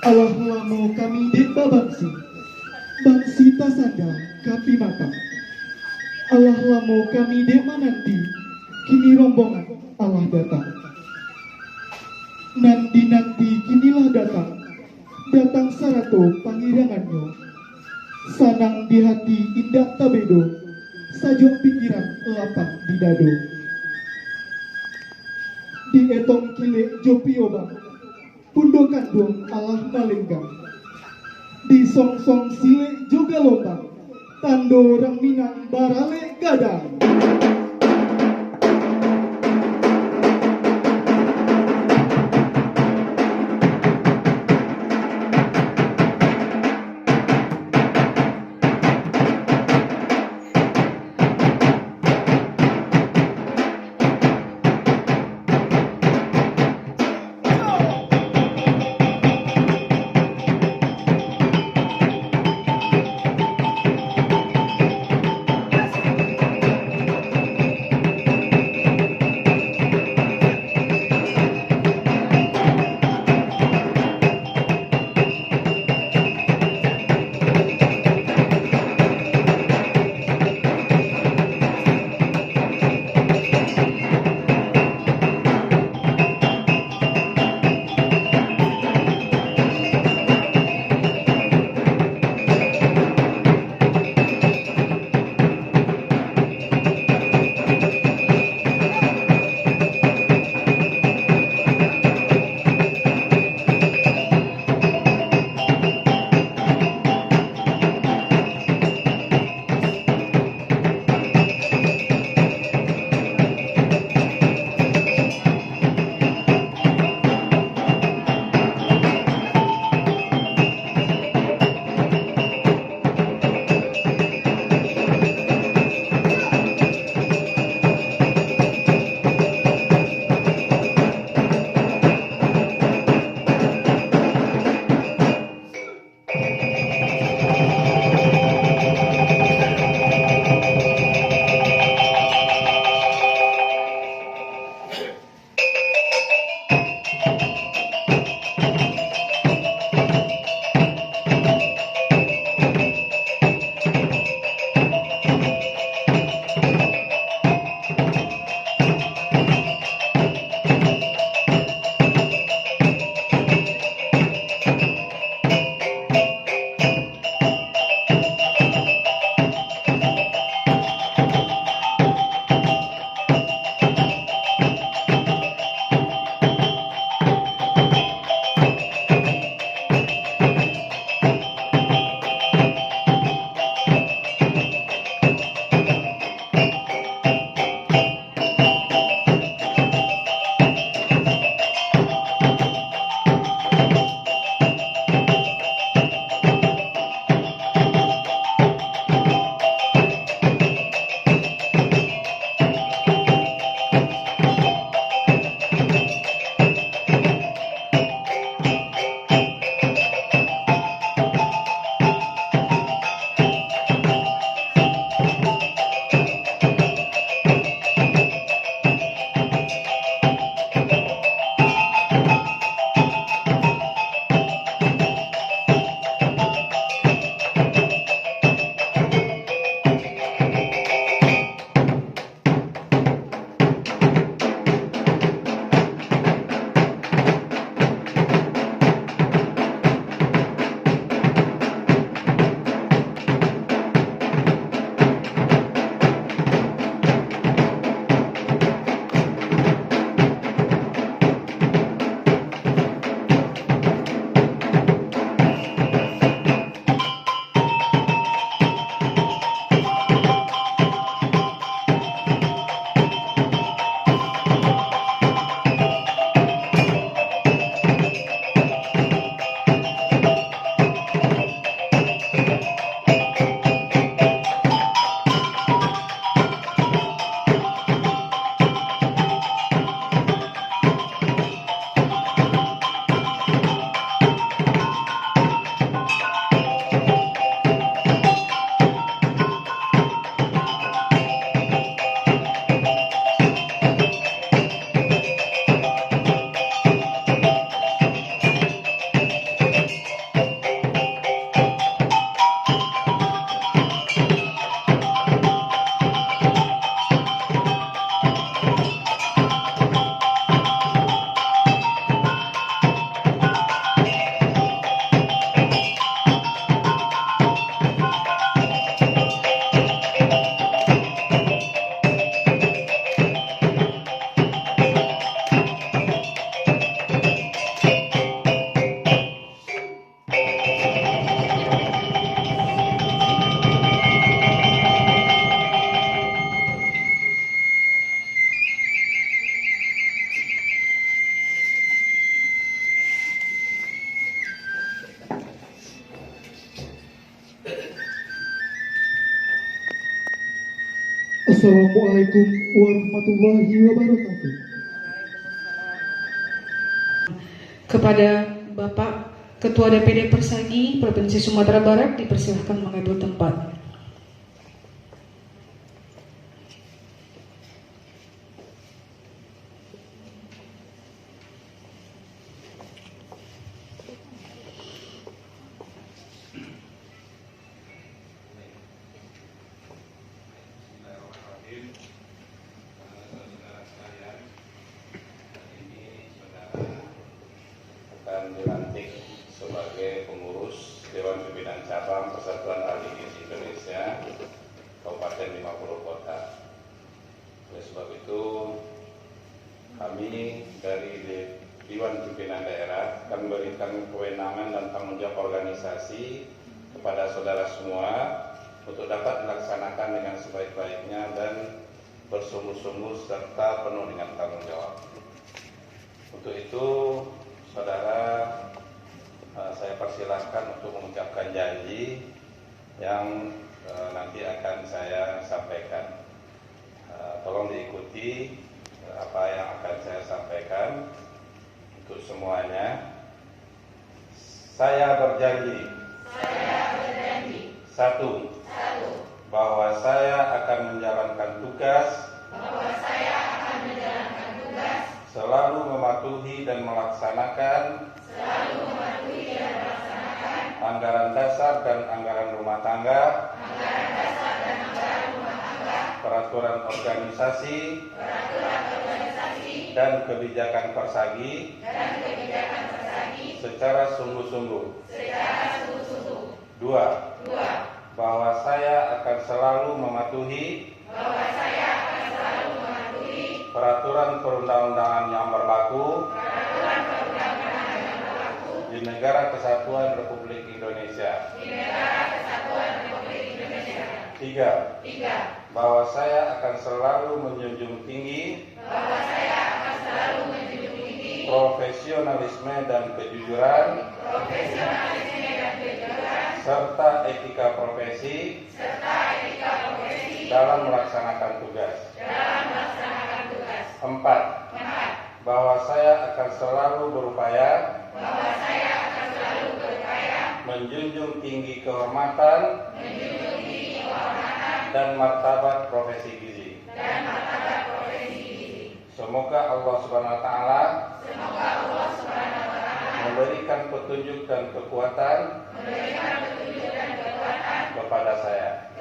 Allah lamo kami deba bangsi tasanda kapi mata. Allah lamo kami dema nanti, kini rombongan Allah datang. Nanti kinilah datang sarato pangirangannya. Sanang di hati indah tabedo, sajok pikiran lapang di dado. Di etong kile jopioba, pundokan dong Allah malenggang. Di song-song sile juga lomba, tando orang Minang barale gadang. Assalamualaikum warahmatullahi wabarakatuh. Kepada Bapak Ketua DPD Persagi Provinsi Sumatera Barat dipersilahkan mengambil tempat. Dilantik sebagai pengurus Dewan Pimpinan Cabang Persatuan Ahli Gizi Indonesia Kabupaten 50 Kota. Oleh sebab itu, kami dari Dewan Pimpinan Daerah akan memberikan kewenangan dan tanggung jawab organisasi kepada saudara semua untuk dapat dilaksanakan dengan sebaik-baiknya dan bersungguh-sungguh serta penuh dengan tanggung jawab. Untuk itu, saudara, saya persilahkan untuk mengucapkan janji yang nanti akan saya sampaikan. Tolong diikuti apa yang akan saya sampaikan untuk semuanya. Saya berjanji. Satu, bahwa saya akan menjalankan tugas. Selalu mematuhi dan melaksanakan anggaran dasar dan anggaran rumah tangga, peraturan organisasi dan kebijakan Persagi secara sungguh-sungguh. Dua, bahwa saya akan selalu mematuhi peraturan perundang-undangan yang berlaku di Negara Kesatuan Republik Indonesia. Tiga, bahwa saya akan selalu menjunjung tinggi profesionalisme dan kejujuran serta etika profesi dalam melaksanakan tugas. Empat, bahwa saya akan selalu berupaya menjunjung tinggi kehormatan dan martabat profesi gizi. Semoga Allah Subhanahu wa taala memberikan petunjuk dan kekuatan kepada saya.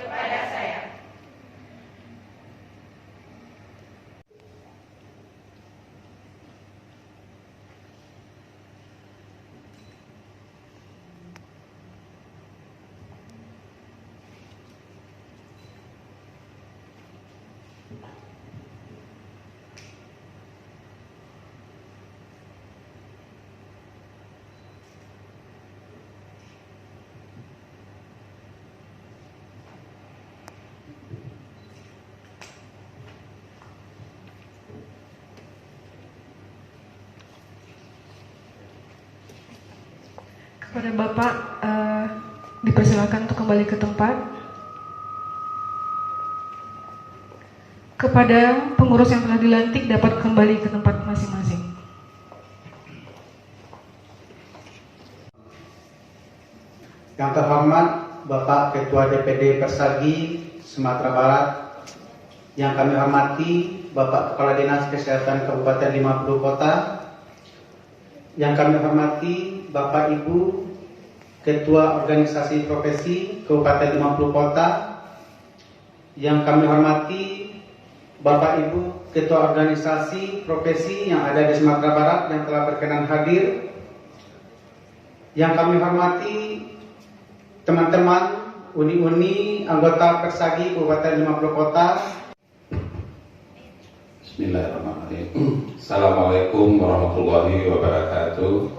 Kepada Bapak dipersilakan untuk kembali ke tempat. Kepada pengurus yang telah dilantik dapat kembali ke tempat masing-masing. Yang terhormat Bapak Ketua DPD Persagi Sumatera Barat, yang kami hormati Bapak Kepala Dinas Kesehatan Kabupaten 50 Kota, yang kami hormati Bapak Ibu Ketua Organisasi Profesi Kabupaten 50 Kota, yang kami hormati Bapak Ibu Ketua Organisasi Profesi yang ada di Sumatera Barat yang telah berkenan hadir, yang kami hormati teman-teman uni-uni anggota Persagi Kabupaten 50 Kota. Bismillahirrahmanirrahim. Assalamualaikum warahmatullahi wabarakatuh.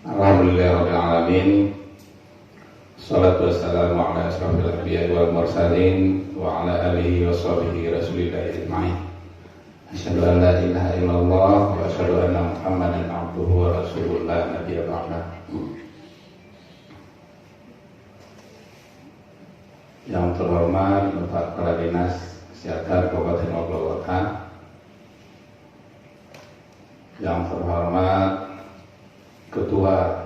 Alhamdulillahirabbil alamin. Shalatu wassalamu ala asyrafil anbiya'i wal mursalin wa ala alihi washabihi rasulillahi ajma'in. Asyhadu an la ilaha illallah wa asyhadu anna Muhammadan abduhu wa rasulullah nabiyya ba'da. Yang terhormat Bapak Kepala Dinas Kesehatan Kabupaten Mojokerto, yang terhormat Ketua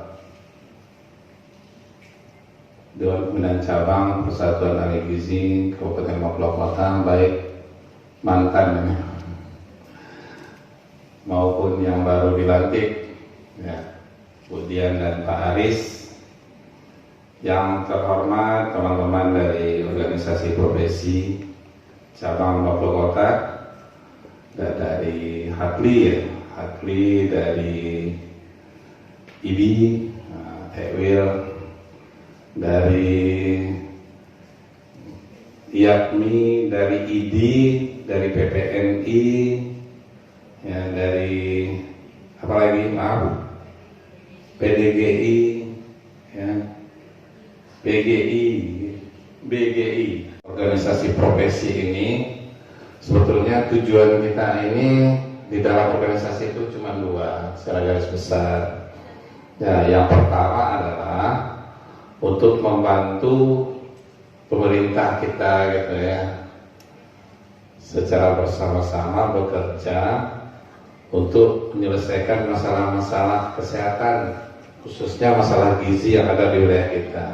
Dewan Pembinaan Cabang Persatuan Ahli Gizi Kabupaten Mojokerto, baik mantan maupun yang baru dilantik, ya, Bu Dian dan Pak Aris. Yang terhormat teman-teman dari organisasi profesi cabang Mojokerto, dan dari Hakli dari IBI, Tekwil, dari IAKMI, dari IDI, dari PPNI, ya, dari apa lagi, PDGI, ya, BGI. Organisasi profesi ini sebetulnya tujuan kita ini di dalam organisasi itu cuma dua secara garis besar. Ya, yang pertama adalah untuk membantu pemerintah kita gitu ya, secara bersama-sama bekerja untuk menyelesaikan masalah-masalah kesehatan, khususnya masalah gizi yang ada di wilayah kita.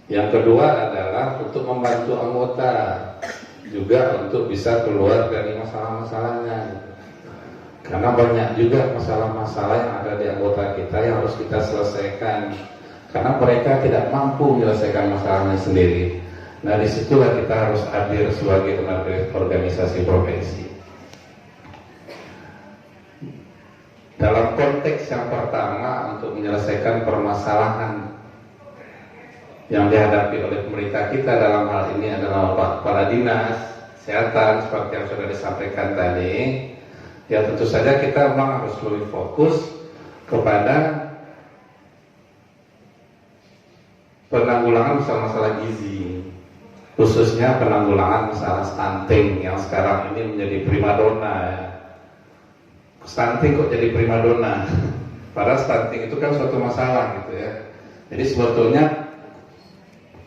Yang kedua adalah untuk membantu anggota juga untuk bisa keluar dari masalah-masalahnya, karena banyak juga masalah-masalah yang ada di anggota kita yang harus kita selesaikan, karena mereka tidak mampu menyelesaikan masalahnya sendiri. Nah, disitulah kita harus hadir sebagai organisasi profesi. Dalam konteks yang pertama, untuk menyelesaikan permasalahan yang dihadapi oleh pemerintah kita, dalam hal ini adalah Pak Kepala Dinas Kesehatan, seperti yang sudah disampaikan tadi, ya tentu saja kita memang harus lebih fokus kepada penanggulangan masalah-masalah gizi, khususnya penanggulangan masalah stunting yang sekarang ini menjadi primadona ya. Stunting kok jadi primadona? Padahal stunting itu kan suatu masalah gitu ya. Jadi sebetulnya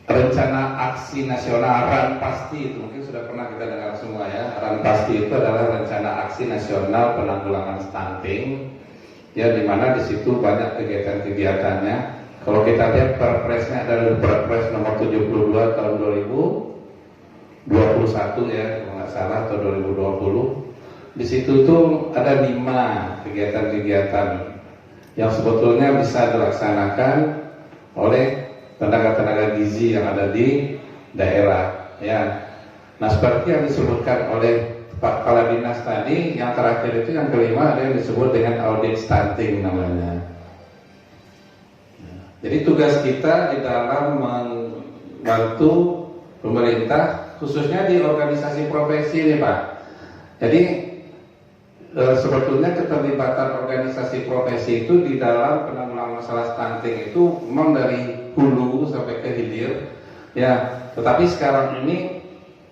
rencana aksi nasional RAN-PASTI itu mungkin sudah pernah kita dengar semua ya. RAN-PASTI itu adalah rencana aksi nasional penanggulangan stunting, ya, di mana di situ banyak kegiatan-kegiatannya. Kalau kita lihat perpresnya adalah Perpres nomor 72 tahun 2021 ya, kalau nggak salah, atau 2020. Di situ tuh ada 5 kegiatan-kegiatan yang sebetulnya bisa dilaksanakan oleh tenaga-tenaga gizi yang ada di daerah ya. Nah, seperti yang disebutkan oleh Pak Kepala Dinas tadi, yang terakhir itu yang kelima ada yang disebut dengan audit stunting namanya. Jadi tugas kita di dalam membantu pemerintah, khususnya di organisasi profesi nih Pak. Jadi sebetulnya keterlibatan organisasi profesi itu di dalam penanggulangan masalah stunting itu memang dari hulu sampai ke hilir ya. Tetapi sekarang ini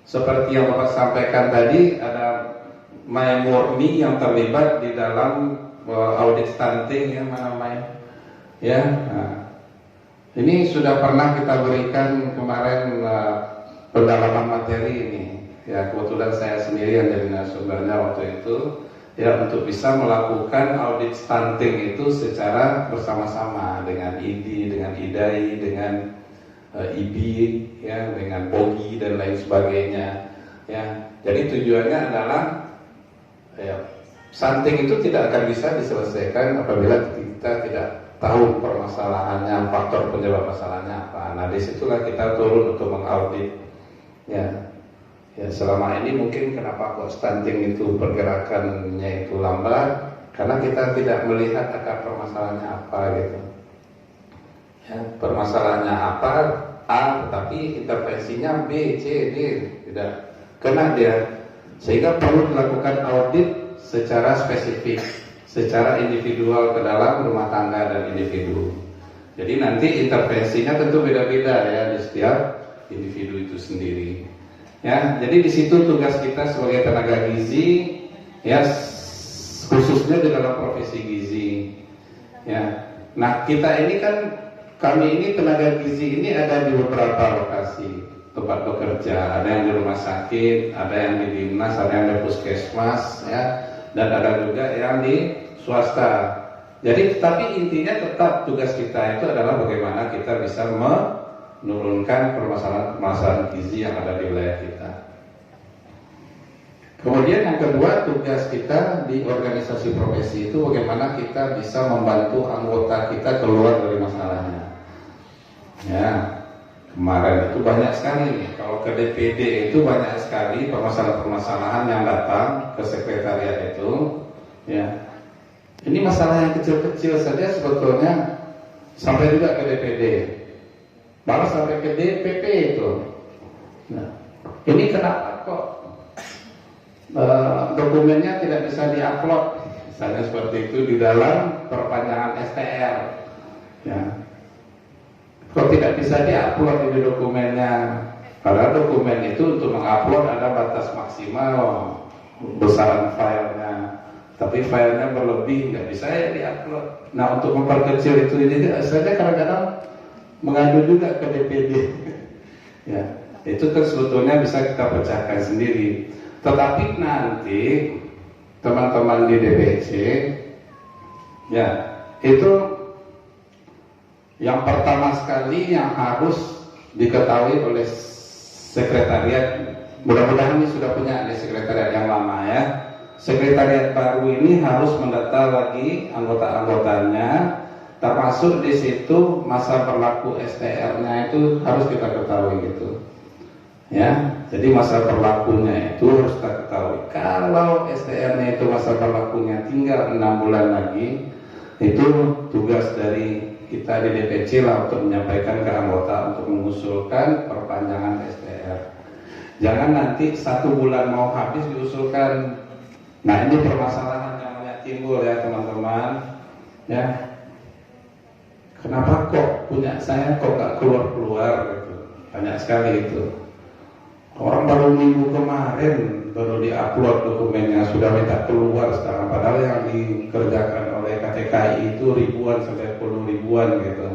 seperti yang Bapak sampaikan tadi, ada Maya Murni yang terlibat di dalam audit stunting ya, mana Maya ya. Nah, ini sudah pernah kita berikan kemarin pendalaman materi ini ya, kebetulan saya sendiri yang jadi narasumbernya waktu itu ya, untuk bisa melakukan audit stunting itu secara bersama-sama dengan IDI, dengan IDAI, dengan IBI, ya, dengan POGI dan lain sebagainya. Ya, jadi tujuannya adalah ya, stunting itu tidak akan bisa diselesaikan apabila kita tidak tahu permasalahannya, faktor penyebab masalahnya apa. Nah, disitulah kita turun untuk mengaudit. Ya. Ya, selama ini mungkin kenapa kok stunting itu pergerakannya itu lambat, karena kita tidak melihat akar permasalahannya apa gitu. Ya, permasalahannya apa A, tetapi intervensinya B, C, D tidak kena dia, sehingga perlu dilakukan audit secara spesifik, secara individual ke dalam rumah tangga dan individu. Jadi nanti intervensinya tentu beda-beda ya di setiap individu itu sendiri. Ya, jadi di situ tugas kita sebagai tenaga gizi, ya, khususnya di dalam profesi gizi. Ya, nah kita ini kan kami ini tenaga gizi ini ada di beberapa lokasi tempat bekerja, ada yang di rumah sakit, ada yang di dinas, ada yang di puskesmas, ya, dan ada juga yang di swasta. Jadi, tapi intinya tetap tugas kita itu adalah bagaimana kita bisa menurunkan permasalahan gizi yang ada di wilayah kita. Kemudian yang kedua, tugas kita di organisasi profesi itu bagaimana kita bisa membantu anggota kita keluar dari masalahnya. Ya, kemarin itu banyak sekali. Kalau ke DPD itu banyak sekali permasalahan-permasalahan yang datang ke sekretariat itu. Ya, ini masalah yang kecil-kecil saja sebetulnya sampai juga ke DPD, malah sampai ke DPP itu. Nah, ini kenapa kok dokumennya tidak bisa diupload, misalnya seperti itu di dalam perpanjangan STR, ya. Kok tidak bisa diupload di dokumennya? Padahal dokumen itu untuk mengupload ada batas maksimal besaran filenya, tapi filenya berlebih, nggak bisa ya diupload. Nah, untuk memperkecil itu ini saja kadang-kadang mengadu juga ke DPD. Ya, itu kan sebetulnya bisa kita pecahkan sendiri. Tetapi nanti teman-teman di DPC, ya, itu yang pertama sekali yang harus diketahui oleh sekretariat, mudah-mudahan ini sudah punya di sekretariat yang lama ya. Sekretariat baru ini harus mendata lagi anggota-anggotanya, termasuk di situ masa berlaku STR-nya itu harus kita ketahui gitu. Ya, jadi masa berlakunya itu harus kita ketahui. Kalau STR-nya itu masa berlakunya tinggal 6 bulan lagi, itu tugas dari kita di DPC lah untuk menyampaikan ke anggota untuk mengusulkan perpanjangan STR. Jangan nanti 1 bulan mau habis diusulkan. Nah, ini permasalahan yang banyak timbul ya teman-teman. Ya, kenapa kok punya saya kok nggak keluar gitu? Banyak sekali itu. Orang baru minggu kemarin baru diupload dokumennya sudah minta keluar sekarang, padahal yang dikerjakan oleh KTKI itu ribuan sampai puluh ribuan gitu.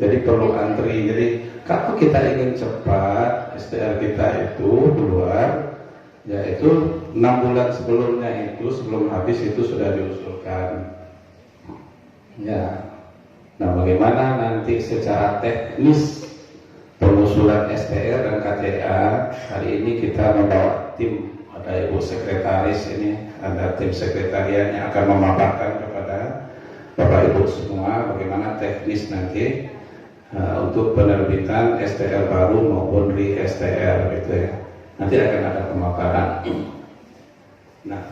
Jadi perlu antri. Jadi kalau kita ingin cepat STR kita itu keluar, yaitu 6 bulan sebelumnya itu, sebelum habis itu sudah diusulkan. Ya. Nah, bagaimana nanti secara teknis pengusulan STR dan KTA? Hari ini kita membawa tim, ada Ibu Sekretaris ini, ada tim sekretariat yang akan memaparkan kepada Bapak Ibu semua bagaimana teknis nanti untuk penerbitan STR baru maupun re STR gitu ya. Nanti akan ada pemaparan. Nah,